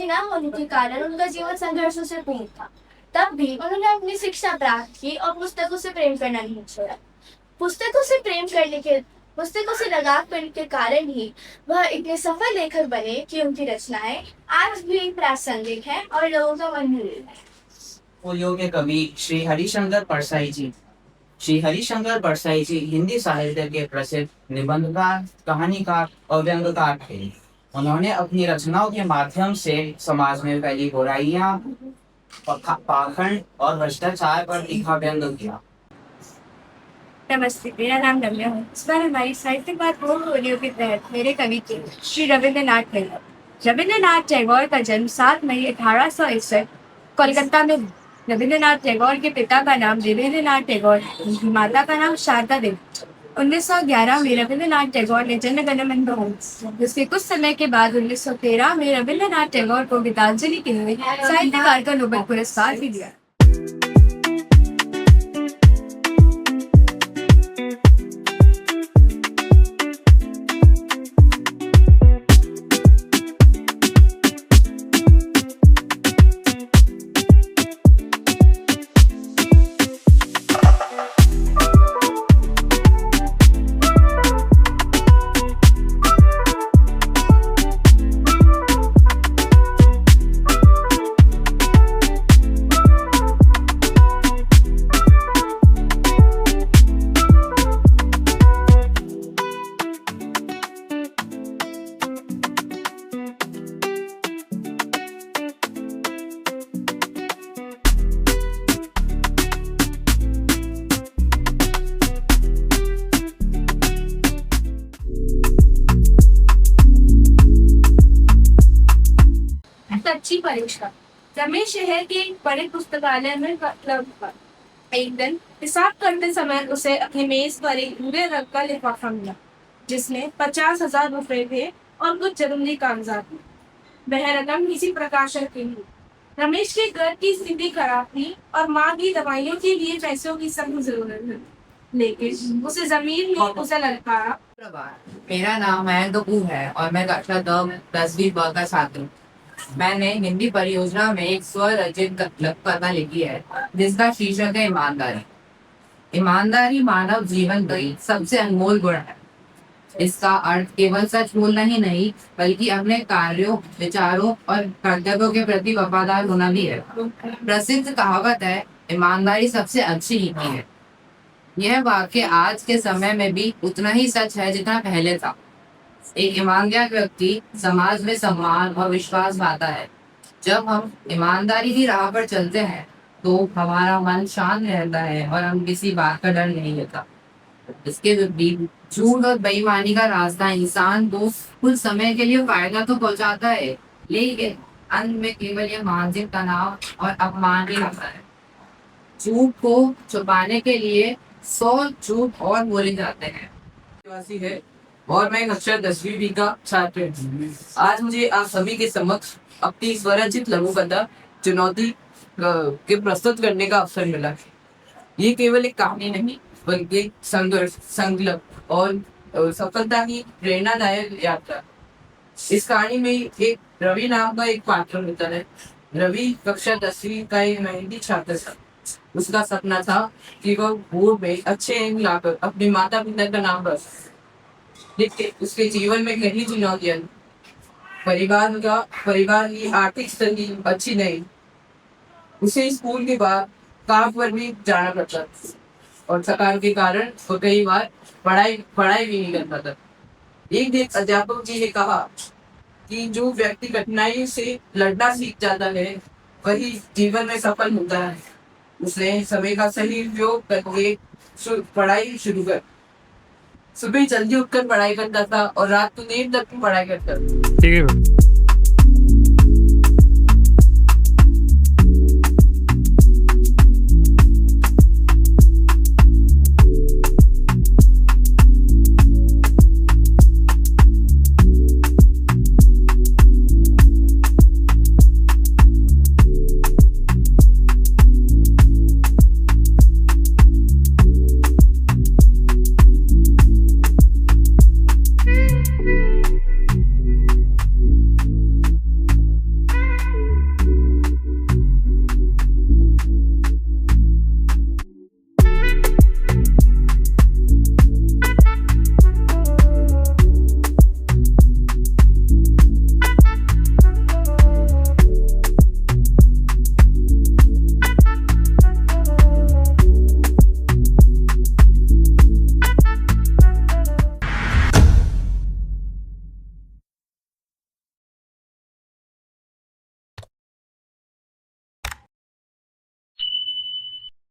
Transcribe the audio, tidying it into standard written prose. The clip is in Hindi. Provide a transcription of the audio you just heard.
अच्छी ना होने के कारण उनका जीवन संघर्षों से पूर्ण था। तब भी उन्होंने अपनी शिक्षा प्राप्त की और पुस्तकों से प्रेम करना नहीं छोड़ा। पुस्तकों से प्रेम करने के पुस्तकों से लगाव करने के कारण ही वह इतने सफल लेखक बने कि उनकी रचनाएं आज भी प्रासंगिक हैं और लोगों का मन मोह है। पूर्व के कवि श्री हरिशंकर परसाई जी। श्री हरिशंकर परसाई जी हिंदी साहित्य के प्रसिद्ध निबंधकार, कहानीकार और व्यंग्यकार थे। उन्होंने अपनी रचनाओं के माध्यम से समाज में फैली बुराइयां, पाखंड और भ्रष्टाचार पर तीखा व्यंग किया। नमस्ते, मेरा नाम रम्या है। इस बार हमारी साहित्यिक बात पोर्टफोलियो के तहत मेरे कवि थे श्री रविंद्रनाथ टैगोर। रविंद्रनाथ टैगोर का जन्म 7 मई 1861 कोलकाता में हुआ। रविंद्रनाथ टैगोर के पिता का नाम देवेंद्रनाथ टैगोर, उनकी माता का नाम शारदा देवी। 1911 में रविंद्रनाथ टैगोर ने जन गण मन बनाई, जिसके कुछ समय के बाद 1913 में रविंद्रनाथ टैगोर को गीतांजलि के लिए साहित्यकार का नोबेल पुरस्कार भी दिया। सच्ची परीक्षा। रमेश शहर के एक बड़े पुस्तकालय में क्लब था। एक दिन हिसाब करते समय उसे अपनी मेज पर एक भूरे रंग का लिफाफा मिला, जिसमें 50,000 रुपए थे और कुछ जरूरी कागजात। वह रकम किसी प्रकाशक की थी। रमेश के घर की स्थिति खराब थी और माँ की दवाइयों के लिए पैसों की सख्त जरूरत थी, लेकिन उसे जमीन ने उसे ललकारा। मेरा नाम मयंक कपूर है और मैं कक्षा 10वीं ब का छात्र हूँ। मैंने हिंदी परियोजना में एक स्वरचित कविता लिखी है, जिसका शीर्षक है ईमानदारी। ईमानदारी मानव जीवन का सबसे अनमोल गुण है। इसका अर्थ केवल सच बोलना ही नहीं, बल्कि अपने कार्यों, विचारों और कर्तव्यों के प्रति वफादार होना भी है। प्रसिद्ध कहावत है, ईमानदारी सबसे अच्छी नीति है। यह वाक्य आज के समय में भी उतना ही सच है जितना पहले था। एक ईमानदार व्यक्ति समाज में सम्मान और विश्वास पाता है। जब हम ईमानदारी की राह पर चलते हैं तो हमारा मन शांत रहता है और हम किसी बात का डर नहीं लेता। इसके विपरीत झूठ और बेईमानी का रास्ता इंसान को कुछ समय के लिए फायदा तो पहुंचाता है, लेकिन अंत में केवल यह मानसिक तनाव और अपमान ही लाता है। झूठ को छुपाने के लिए 100 झूठ और बोले जाते हैं। है और मैं कक्षा 10वीं बी का छात्र हूँ। आज मुझे आप सभी के समक्ष अपनी स्वरचित लघु कथा चुनौती के प्रस्तुत करने का अवसर मिला है। ये केवल एक कहानी नहीं, बल्कि संघर्ष, संकल्प और सफलता की प्रेरणादायक यात्रा। इस कहानी में एक रवि नाम का एक पात्र होता है। रवि कक्षा 10वीं का एक मेहनती छात्र था। उसका सपना था कि वह बोर्ड में अच्छे अंक लाकर अपने माता पिता का नाम रोशन। लेकिन उसके जीवन में कई चुनौतियां। परिवार की आर्थिक स्थिति अच्छी नहीं। उसे स्कूल के बाद काम पर भी जाना पड़ता था और थकान के कारण वो कई बार पढ़ाई भी नहीं कर पाता। एक दिन अध्यापक जी ने कहा कि जो व्यक्ति कठिनाई से लड़ना सीख जाता है वही जीवन में सफल होता है। उसने समय का सही उपयोग करके पढ़ाई शुरू कर। सुबह जल्दी उठकर पढ़ाई करता था और रात को देर तक पढ़ाई करता था। ठीक है।